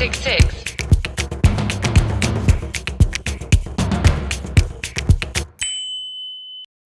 666.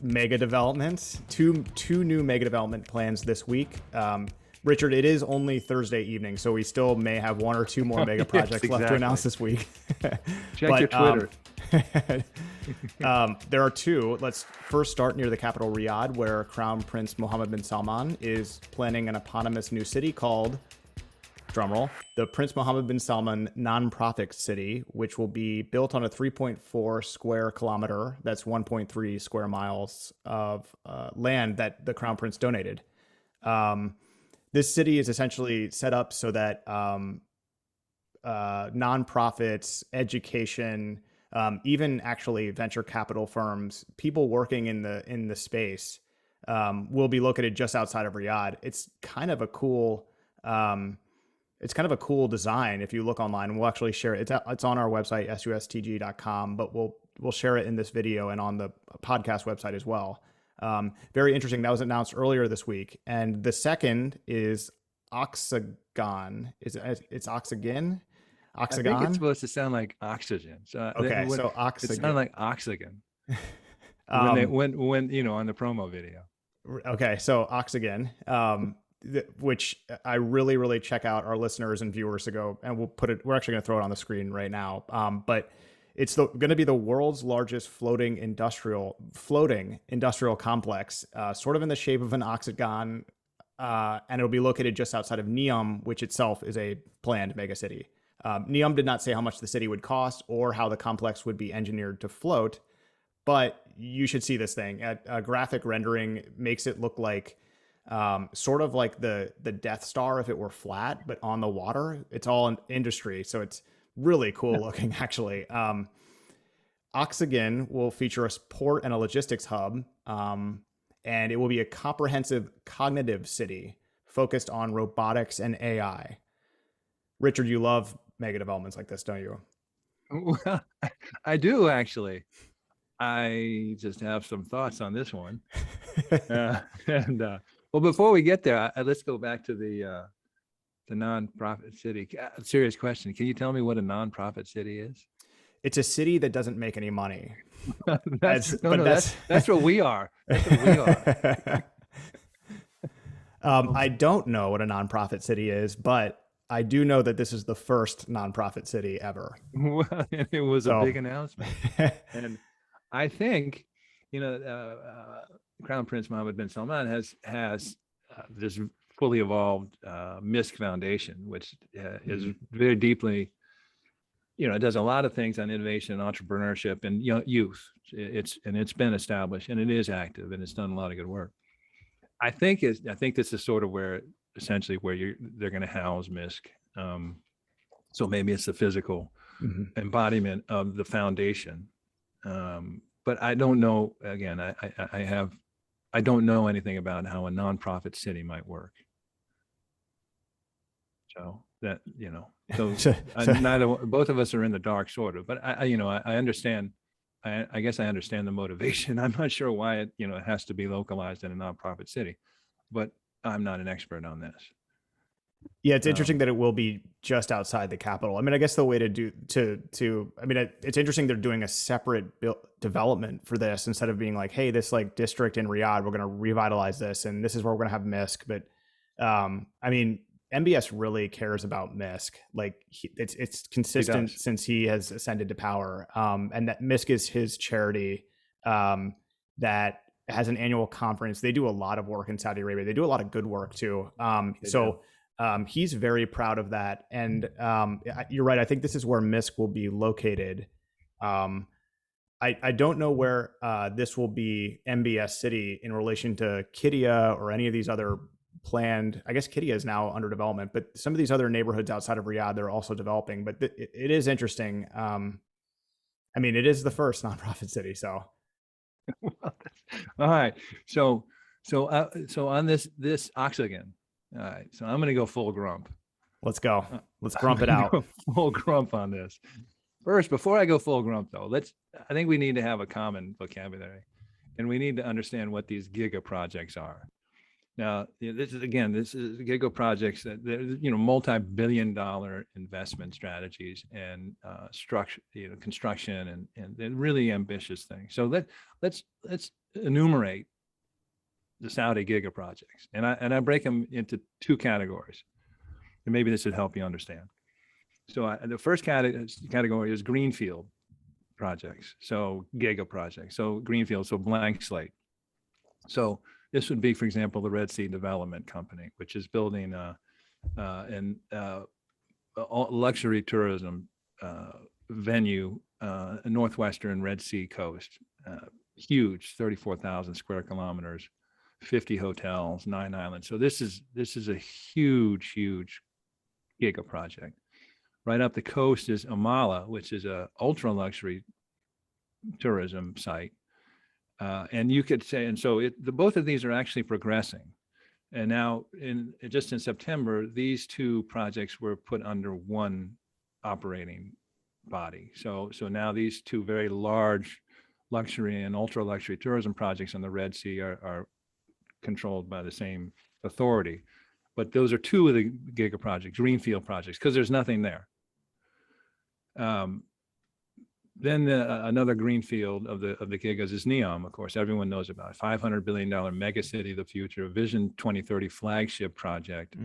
Mega developments, two new mega development plans this week. Richard, it is only Thursday evening, so we still may have one or two more mega projects left to announce this week. Check your Twitter. There are two. Let's first start near the capital, Riyadh, where Crown Prince Mohammed bin Salman is planning an eponymous new city called, drumroll, the Prince Mohammed bin Salman Nonprofit City, which will be built on a 3.4 square kilometer, that's 1.3 square miles of land that the Crown Prince donated. This city is essentially set up so that nonprofits, education, even actually venture capital firms, people working in the space will be located just outside of Riyadh. It's kind of a cool design. If you look online, we'll actually share it. It's on our website, sustg.com, but we'll share it in this video and on the podcast website as well. Very interesting. That was announced earlier this week. And the second is Oxagon. It's Oxagon? Oxagon? I think it's supposed to sound like oxygen. So so Oxagon. It sounded like oxygen when on the promo video. Okay, so Oxagon, which I really, really check out our listeners and viewers to go, and we're actually going to throw it on the screen right now. But it's going to be the world's largest floating industrial complex, sort of in the shape of an octagon, and it'll be located just outside of Neom, which itself is a planned megacity. Neom did not say how much the city would cost or how the complex would be engineered to float, but you should see this thing. A graphic rendering makes it look like sort of like the Death Star if it were flat, but on the water. It's all in industry, so it's really cool looking, actually. Oxagon will feature a port and a logistics hub, and it will be a comprehensive cognitive city focused on robotics and AI. Richard, you love mega developments like this, don't you? Well, I do, actually. I just have some thoughts on this one. Well, before we get there, let's go back to the nonprofit city. Serious question. Can you tell me what a nonprofit city is? It's a city that doesn't make any money. That's what we are. That's what we are. I don't know what a nonprofit city is, but I do know that this is the first nonprofit city ever. Well, it was a big announcement. And I think, Crown Prince Mohammed bin Salman has this fully evolved Misc Foundation, which is very deeply, it does a lot of things on innovation and entrepreneurship and youth. It's been established and it is active and it's done a lot of good work. I think this is sort of where they're going to house Misc. So maybe it's the physical embodiment of the foundation. But I don't know. Again, I don't know anything about how a nonprofit city might work. So that both of us are in the dark, sort of. But I understand. I guess I understand the motivation. I'm not sure why it has to be localized in a nonprofit city, but I'm not an expert on this. Yeah, it's interesting that it will be just outside the capital. I mean, I guess the way it's interesting they're doing a separate development for this instead of being like, hey, this like district in Riyadh, we're going to revitalize this and this is where we're going to have Misc. But MBS really cares about Misc. Like it's consistent since he has ascended to power. And that Misc is his charity that has an annual conference. They do a lot of work in Saudi Arabia. They do a lot of good work too. He's very proud of that. And you're right. I think this is where Misc will be located. I don't know where this will be MBS City in relation to Qiddiya or any of these other planned. I guess Qiddiya is now under development, but some of these other neighborhoods outside of Riyadh, they're also developing. But it is interesting. It is the first nonprofit city. So, all right. So on this Oxagon. All right, so I'm going to go full grump. Let's go. Let's grump it out. Full grump on this. First, before I go full grump, though, I think we need to have a common vocabulary, and we need to understand what these Giga projects are. Now, this is Giga Projects that they're, multi-billion-dollar investment strategies and structure, construction and they're really ambitious things. So let's enumerate the Saudi Giga Projects, and I break them into two categories, and maybe this would help you understand. So the first category is greenfield projects, so Giga projects, so greenfield, so blank slate. So this would be, for example, the Red Sea Development Company, which is building a luxury tourism venue, northwestern Red Sea coast, huge, 34,000 square kilometers, 50 hotels, 9 islands. So this is a huge Giga project. Right up the coast is Amala, which is a ultra luxury tourism site. And you could say, and so both of these are actually progressing. And now just in September, these two projects were put under one operating body. So now these two very large luxury and ultra luxury tourism projects on the Red Sea are controlled by the same authority. But those are two of the Giga projects, greenfield projects, because there's nothing there. Then another greenfield of the Gigas is Neom, of course, everyone knows about it. $500 billion mega city of the future, Vision 2030 flagship project,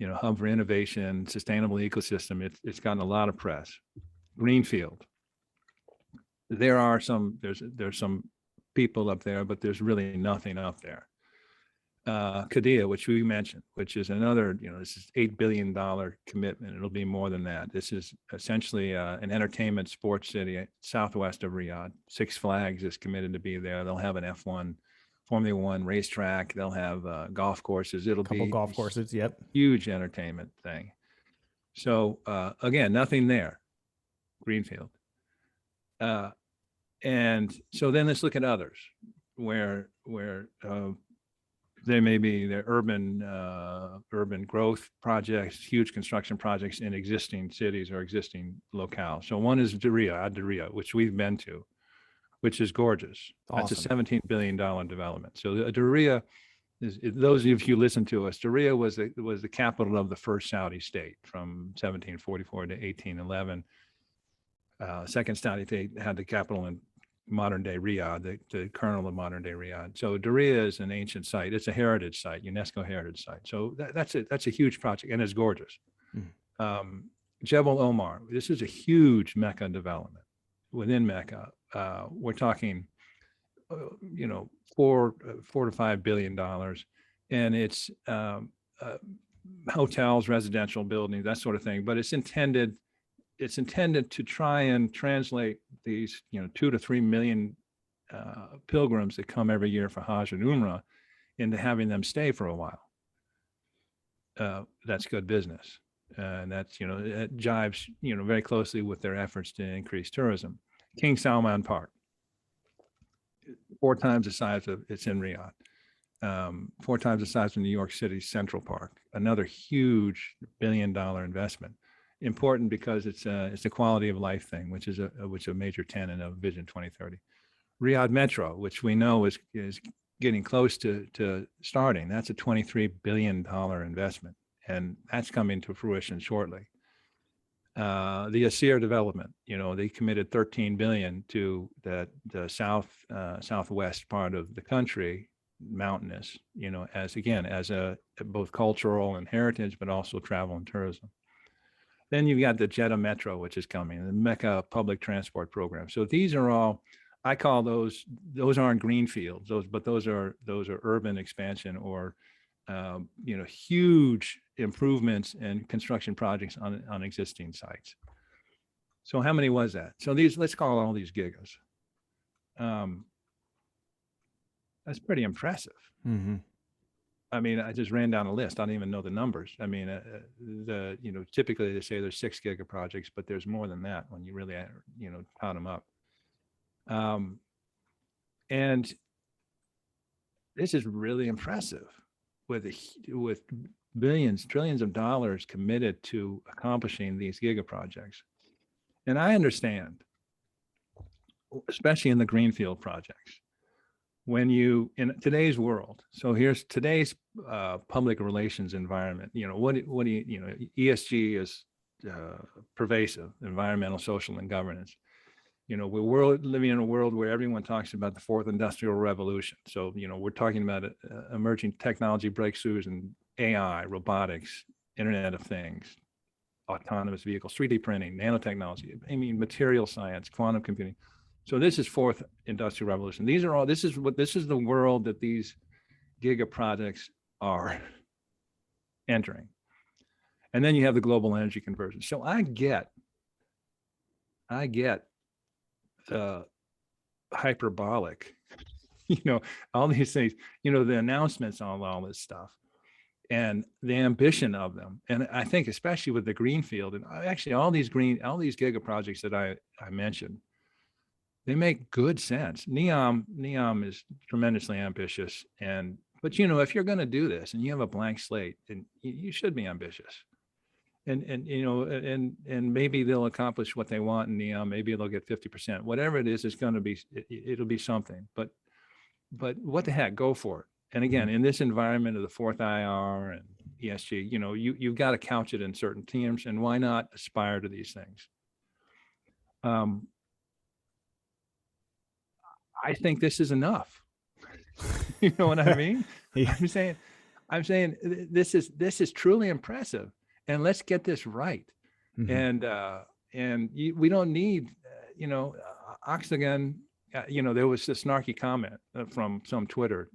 hub for innovation, sustainable ecosystem. It's gotten a lot of press. Greenfield. There's some people up there, but there's really nothing up there. Qiddiya, which we mentioned, which is another, this is $8 billion commitment. It'll be more than that. This is essentially an entertainment sports city southwest of Riyadh. Six Flags is committed to be there. They'll have an F1, Formula One racetrack. They'll have golf courses. It'll be golf courses. Yep. Huge entertainment thing. So again, nothing there. Greenfield. And so then let's look at others where they may be their urban growth projects, huge construction projects in existing cities or existing locales. So one is Diriyah, which we've been to, which is gorgeous. Awesome. That's a $17 billion development. So Diriyah is, those of you who listen to us, Diriyah was the capital of the first Saudi state from 1744 to 1811. Second Saudi state had the capital in modern day Riyadh, the kernel of modern day Riyadh. So Diriyah is an ancient site. It's a heritage site, UNESCO heritage site. So that's a huge project, and it's gorgeous. Jebel Omar, this is a huge Mecca development. Within Mecca, we're talking, $4 to $5 billion, and it's hotels, residential buildings, that sort of thing. But it's intended to try and translate these, 2 to 3 million pilgrims that come every year for Hajj and Umrah into having them stay for a while. That's good business. And that's, it jives, very closely with their efforts to increase tourism. King Salman Park, 4 times the size of, it's in Riyadh, 4 times the size of New York City's Central Park, another huge $1 billion investment. Important because it's a quality of life thing, which is a major tenet of Vision 2030. Riyadh Metro, which we know is getting close to starting. That's a $23 billion investment, and that's coming to fruition shortly. The Asir development, they committed $13 billion to the southwest part of the country, mountainous, as a both cultural and heritage, but also travel and tourism. Then you've got the Jeddah Metro, which is coming, the Mecca public transport program. So these are all, I call those aren't greenfields, but those are urban expansion or, huge improvements and construction projects on existing sites. So how many was that? So let's call all these gigas. That's pretty impressive. Mm-hmm. I mean, I just ran down a list. I don't even know the numbers. I mean, typically they say there's 6 giga projects, but there's more than that when you really, count them up. And this is really impressive with billions, trillions of dollars committed to accomplishing these giga projects. And I understand, especially in the greenfield projects, when you, in today's world, so here's today's public relations environment, what do you, ESG is pervasive, environmental, social, and governance. We're living in a world where everyone talks about the fourth industrial revolution. So, we're talking about emerging technology breakthroughs in AI, robotics, Internet of Things, autonomous vehicles, 3D printing, nanotechnology, material science, quantum computing. So this is fourth industrial revolution. This is the world that these Giga projects are entering. And then you have the global energy conversion. So I get the hyperbolic, all these things, the announcements on all this stuff and the ambition of them. And I think especially with the greenfield and actually all these Giga projects that I mentioned, they make good sense. Neom is tremendously ambitious. But if you're going to do this and you have a blank slate, then you should be ambitious. And maybe they'll accomplish what they want in Neom. Maybe they'll get 50%. Whatever it is, it's going to be, it'll be something. But what the heck, go for it. And again, in this environment of the fourth IR and ESG, you've got to couch it in certain terms, and why not aspire to these things? I think this is enough. You know what I mean? Yeah. I'm saying this is truly impressive, and let's get this right. Mm-hmm. We don't need, Oxygen. There was this snarky comment from some Twitter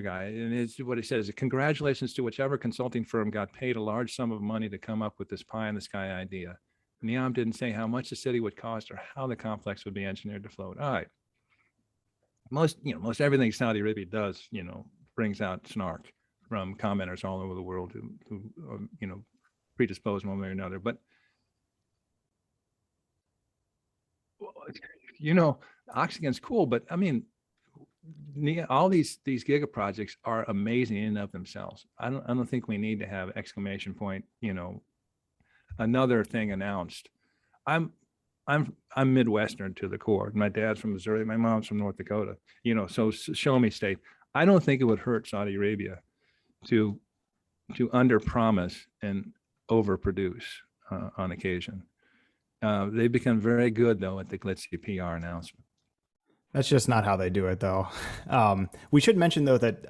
guy, and it's what he says: "Congratulations to whichever consulting firm got paid a large sum of money to come up with this pie in the sky idea. Neom didn't say how much the city would cost or how the complex would be engineered to float." All right. Most everything Saudi Arabia does, brings out snark from commenters all over the world who predisposed one way or another. But, Oxygen's cool, but all these Giga projects are amazing in and of themselves. I don't think we need to have exclamation point, another thing announced. I'm Midwestern to the core. My dad's from Missouri. My mom's from North Dakota. So show me state. I don't think it would hurt Saudi Arabia to underpromise and overproduce on occasion. They've become very good though at the glitzy PR announcement. That's just not how they do it, though. We should mention though that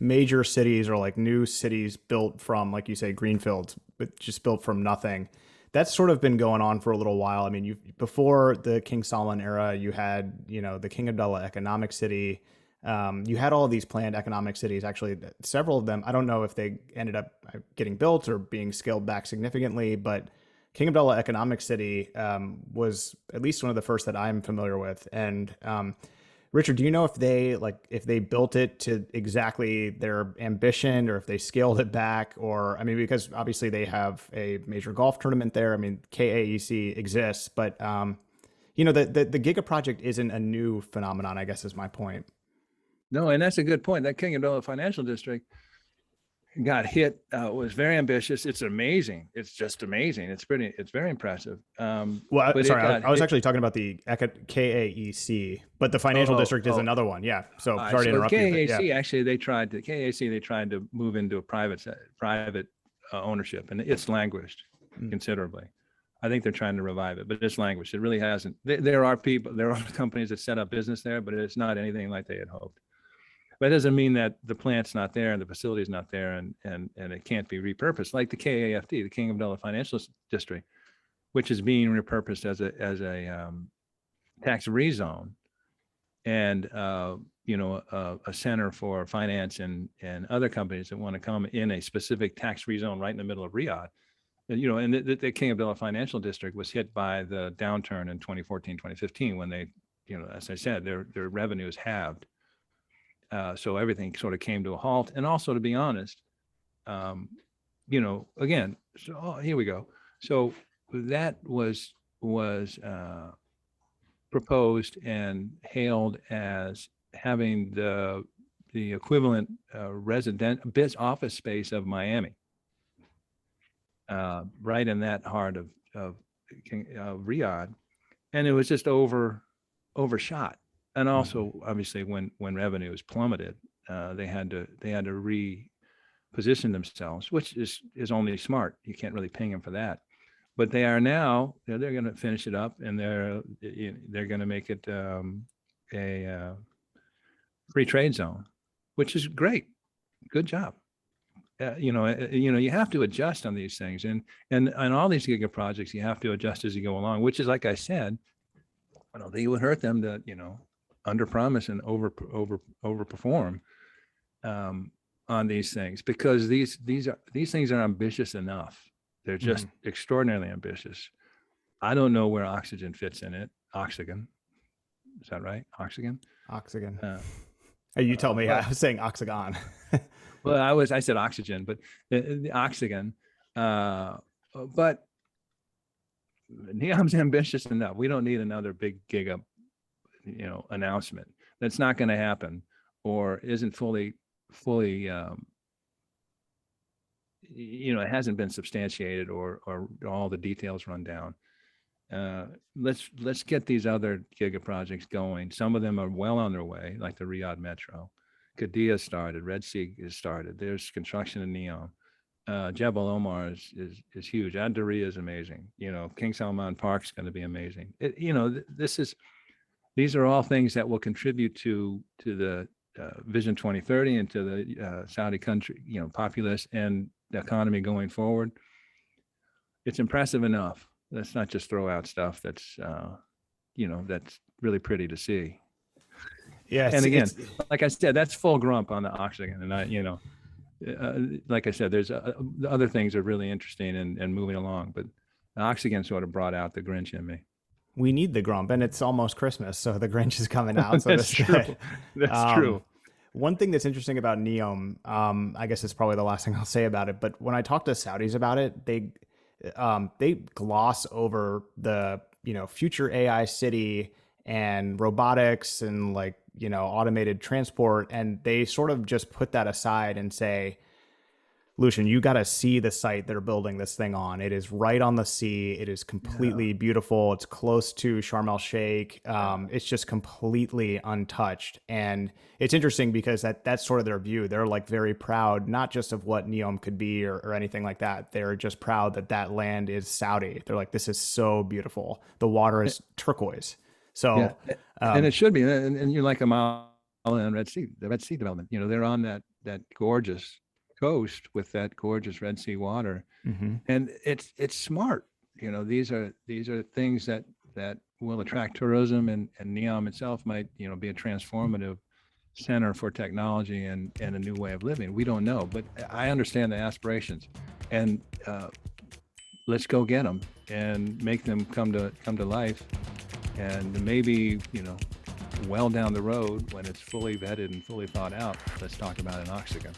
major cities or like new cities built from, like you say, greenfields, but just built from nothing. That's sort of been going on for a little while. I mean, before the King Solomon era, you had, the King Abdullah Economic City. You had all of these planned economic cities. Actually, several of them, I don't know if they ended up getting built or being scaled back significantly, but King Abdullah Economic City was at least one of the first that I'm familiar with. And Richard, do you know if they built it to exactly their ambition, or if they scaled it back? Or, because obviously they have a major golf tournament there. KAEC exists, but the Giga project isn't a new phenomenon, I guess is my point. No, and that's a good point. That King Abdullah Financial District got hit, was very ambitious. It's amazing. It's just amazing. It's very impressive. I was actually talking about the KAEC, but the financial district is another one. Yeah. So sorry to interrupt KAEC, you. Actually, they tried to move into a private ownership, and it's languished considerably. I think they're trying to revive it, but it's languished. It really hasn't. There are companies that set up business there, but it's not anything like they had hoped. But it doesn't mean that the plant's not there and the facility is not there and it can't be repurposed, like the KAFD, the King Abdullah Financial District, which is being repurposed as a tax-free zone and a center for finance and other companies that want to come in a specific tax-free zone right in the middle of Riyadh. And the King Abdullah Financial District was hit by the downturn in 2014, 2015 when they, as I said, their revenue is halved. So everything sort of came to a halt. And also, to be honest, again, so here we go. So that was proposed and hailed as having the equivalent office space of Miami, right in that heart of Riyadh, and it was just overshot. and also obviously when revenues plummeted, they had to reposition themselves, which is only smart. You can't really ping them for that. But they are now, they're going to finish it up, and they're going to make it a free trade zone, which is great. Good job. You have to adjust on these things, and all these Giga projects, you have to adjust as you go along. Which is, like I said, I don't think it would hurt them to under promise and overperform on these things, because these things are ambitious enough. They're just extraordinarily ambitious. I don't know where oxygen fits in it. Oxygen, is that right? Oxygen. Hey, you tell me. I was saying oxygon. Well, I said oxygen, but the oxygen. But Neom's ambitious enough. We don't need another big Giga, announcement. That's not going to happen, or isn't fully. It hasn't been substantiated, or all the details run down. Let's get these other Giga projects going. Some of them are well on their way, like the Riyadh Metro. Qiddiya started, Red Sea is started. There's construction in Neom. Jebel Omar is huge. Ad Daria is amazing. King Salman Park is going to be amazing. These are all things that will contribute to the Vision 2030 and to the Saudi country, populace and the economy going forward. It's impressive enough. Let's not just throw out stuff that's that's really pretty to see. Yes. And again, like I said, that's full grump on the oxygen. And like I said, there's the other things are really interesting and moving along, but the oxygen sort of brought out the Grinch in me. We need the grump, and it's almost Christmas, so the Grinch is coming out. So that's true. That's true. One thing that's interesting about Neom, I guess it's probably the last thing I'll say about it, but when I talk to Saudis about it, they gloss over the future AI city and robotics and automated transport, and they sort of just put that aside and say, Lucian, you got to see the site they're building this thing on. It is right on the sea. It is completely beautiful. It's close to Sharm el Sheikh. It's just completely untouched. And it's interesting because that's sort of their view. They're very proud, not just of what Neom could be or anything like that. They're just proud that land is Saudi. They're like, this is so beautiful. The water is turquoise. So, and it should be. And you're like a mile in the Red Sea development. They're on that gorgeous coast with that gorgeous Red Sea water, and it's smart. These are things that will attract tourism, and Neom itself might be a transformative center for technology and a new way of living. We don't know, but I understand the aspirations, and let's go get them and make them come to life, and maybe well down the road when it's fully vetted and fully thought out, let's talk about an oxygen.